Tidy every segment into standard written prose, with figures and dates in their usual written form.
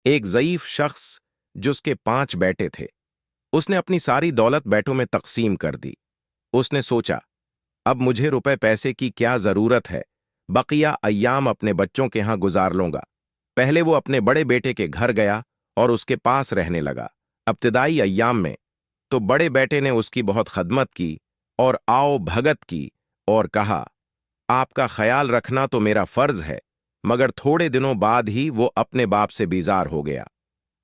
एक ज़ईफ शख्स जिसके 5 बेटे थे, उसने अपनी सारी दौलत बेटों में तकसीम कर दी। उसने सोचा, अब मुझे रुपए पैसे की क्या जरूरत है, बकिया अय्याम अपने बच्चों के यहां गुजार लूंगा। पहले वो अपने बड़े बेटे के घर गया और उसके पास रहने लगा। इब्तिदाई अय्याम में तो बड़े बेटे ने उसकी बहुत खदमत की और आओ भगत की और कहा, आपका ख्याल रखना तो मेरा फर्ज है। मगर थोड़े दिनों बाद ही वो अपने बाप से बीजार हो गया।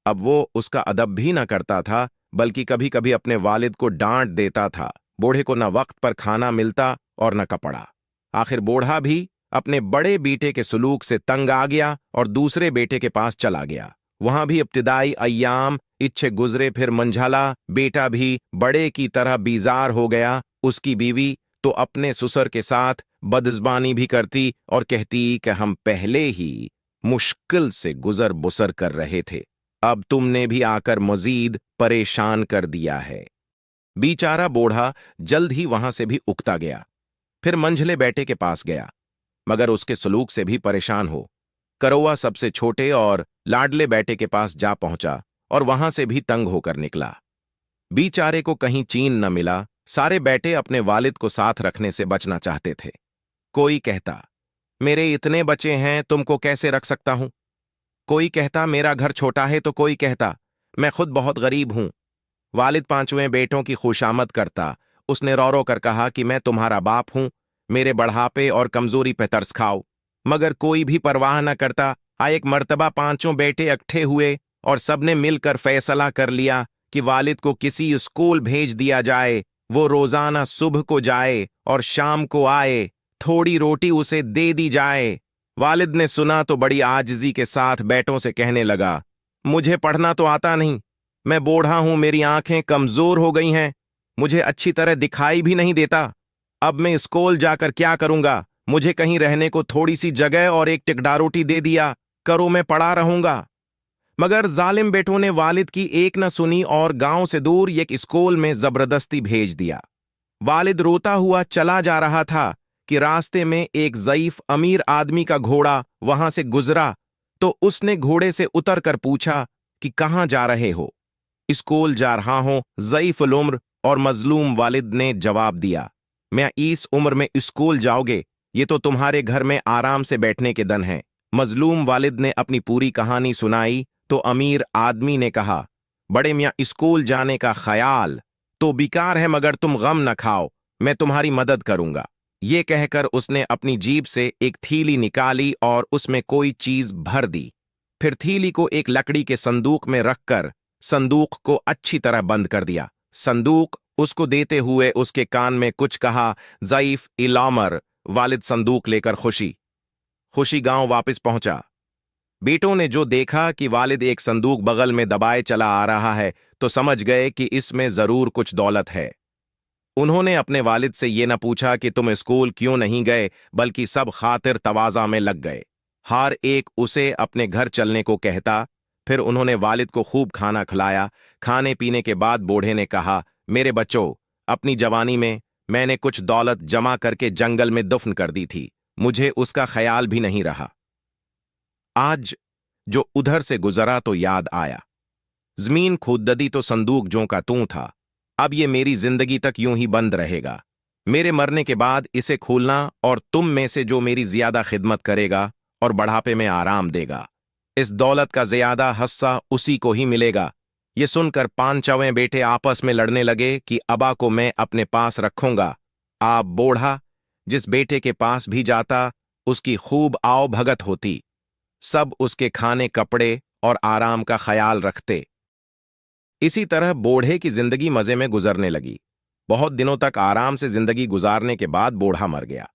अब वो उसका अदब भी न करता था, बल्कि कभी कभी अपने वालिद को डांट देता था। बूढ़े को न वक्त पर खाना मिलता और न कपड़ा। आखिर बूढ़ा भी अपने बड़े बेटे के सलूक से तंग आ गया और दूसरे बेटे के पास चला गया। वहां भी इब्तिदाई अय्याम इच्छे गुजरे, फिर मंझला बेटा भी बड़े की तरह बीजार हो गया। उसकी बीवी तो अपने ससुर के साथ बदज़बानी भी करती और कहती कि हम पहले ही मुश्किल से गुजर बुसर कर रहे थे, अब तुमने भी आकर मजीद परेशान कर दिया है। बेचारा बूढ़ा जल्द ही वहां से भी उकता गया। फिर मंझले बेटे के पास गया, मगर उसके सलूक से भी परेशान हो करौआ सबसे छोटे और लाडले बेटे के पास जा पहुंचा और वहां से भी तंग होकर निकला। बेचारे को कहीं चीन न मिला। सारे बेटे अपने वालिद को साथ रखने से बचना चाहते थे। कोई कहता, मेरे इतने बच्चे हैं, तुमको कैसे रख सकता हूं। कोई कहता, मेरा घर छोटा है। तो कोई कहता, मैं खुद बहुत गरीब हूं। वालिद 5वें बेटों की खुशामद करता। उसने रो रो कर कहा कि मैं तुम्हारा बाप हूं, मेरे बढ़ापे और कमजोरी पे तरस खाओ। मगर कोई भी परवाह न करता। एक मर्तबा 5 बेटे इकट्ठे हुए और सबने मिलकर फैसला कर लिया कि वालिद को किसी स्कूल भेज दिया जाए। वो रोजाना सुबह को जाए और शाम को आए, थोड़ी रोटी उसे दे दी जाए। वालिद ने सुना तो बड़ी आजिजी के साथ बेटों से कहने लगा, मुझे पढ़ना तो आता नहीं, मैं बूढ़ा हूं, मेरी आंखें कमजोर हो गई हैं, मुझे अच्छी तरह दिखाई भी नहीं देता। अब मैं स्कूल जाकर क्या करूंगा। मुझे कहीं रहने को थोड़ी सी जगह और एक टिकड़ा रोटी दे दिया करो, मैं पड़ा रहूंगा। मगर जालिम बेटों ने वालिद की एक न सुनी और गांव से दूर एक स्कूल में जबरदस्ती भेज दिया। वालिद रोता हुआ चला जा रहा था कि रास्ते में एक ज़ईफ अमीर आदमी का घोड़ा वहां से गुजरा। तो उसने घोड़े से उतर कर पूछा कि कहां जा रहे हो। स्कूल जा रहा हूं, ज़ईफ उम्र और मजलूम वालिद ने जवाब दिया, मैं इस उम्र में स्कूल जाओगे, ये तो तुम्हारे घर में आराम से बैठने के दिन है। मजलूम वालिद ने अपनी पूरी कहानी सुनाई तो अमीर आदमी ने कहा, बड़े मियाँ, स्कूल जाने का ख्याल तो बेकार है, मगर तुम गम न खाओ, मैं तुम्हारी मदद करूंगा। ये कहकर उसने अपनी जीब से एक थैली निकाली और उसमें कोई चीज भर दी। फिर थैली को एक लकड़ी के संदूक में रखकर संदूक को अच्छी तरह बंद कर दिया। संदूक उसको देते हुए उसके कान में कुछ कहा। ज़ईफ इलामर वालिद संदूक लेकर खुशी खुशी गांव वापस पहुंचा। बेटों ने जो देखा कि वालिद एक संदूक बगल में दबाए चला आ रहा है, तो समझ गए कि इसमें जरूर कुछ दौलत है। उन्होंने अपने वालिद से ये न पूछा कि तुम स्कूल क्यों नहीं गए, बल्कि सब खातिर तवाज़ा में लग गए। हर एक उसे अपने घर चलने को कहता। फिर उन्होंने वालिद को खूब खाना खिलाया। खाने पीने के बाद बूढ़े ने कहा, मेरे बच्चों, अपनी जवानी में मैंने कुछ दौलत जमा करके जंगल में दफन कर दी थी, मुझे उसका ख्याल भी नहीं रहा। आज जो उधर से गुजरा तो याद आया। जमीन खुददी तो संदूक जों का तूं था। अब ये मेरी जिंदगी तक यूं ही बंद रहेगा। मेरे मरने के बाद इसे खोलना और तुम में से जो मेरी ज्यादा खिदमत करेगा और बढ़ापे में आराम देगा, इस दौलत का ज्यादा हिस्सा उसी को ही मिलेगा। ये सुनकर 5वें बेटे आपस में लड़ने लगे कि अबा को मैं अपने पास रखूंगा। आप बूढ़ा जिस बेटे के पास भी जाता उसकी खूब आओ भगत होती। सब उसके खाने कपड़े और आराम का ख्याल रखते। इसी तरह बूढ़े की जिंदगी मजे में गुजरने लगी। बहुत दिनों तक आराम से जिंदगी गुजारने के बाद बूढ़ा मर गया।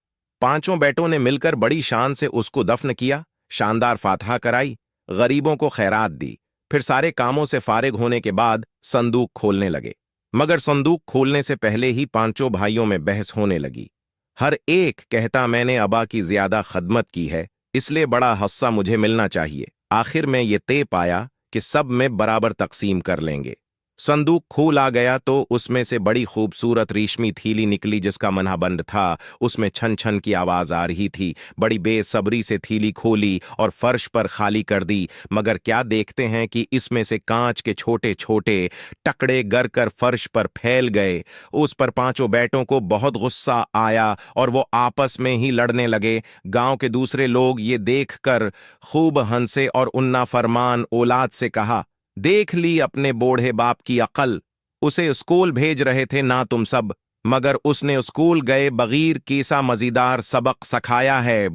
5 बेटों ने मिलकर बड़ी शान से उसको दफन किया, शानदार फातहा कराई, गरीबों को खैरात दी। फिर सारे कामों से फारिग होने के बाद संदूक खोलने लगे। मगर संदूक खोलने से पहले ही 5 भाइयों में बहस होने लगी। हर एक कहता, मैंने अबा की ज्यादा खदमत की है, इसलिए बड़ा हिस्सा मुझे मिलना चाहिए। आखिर में ये तय पाया कि सब में बराबर तकसीम कर लेंगे। संदूक खोला गया तो उसमें से बड़ी खूबसूरत रेशमी थैली निकली जिसका मन्हा बंद था। उसमें छन छन की आवाज आ रही थी। बड़ी बेसब्री से थैली खोली और फर्श पर खाली कर दी, मगर क्या देखते हैं कि इसमें से कांच के छोटे छोटे टकड़े गर कर फर्श पर फैल गए। उस पर पांचों बेटों को बहुत गुस्सा आया और वो आपस में ही लड़ने लगे। गांव के दूसरे लोग ये देखकर खूब हंसे और उन्ना फरमान औलाद से कहा, देख ली अपने बूढ़े बाप की अकल। उसे स्कूल भेज रहे थे ना तुम सब, मगर उसने स्कूल गए बगैर कैसा मजीदार सबक सखाया है।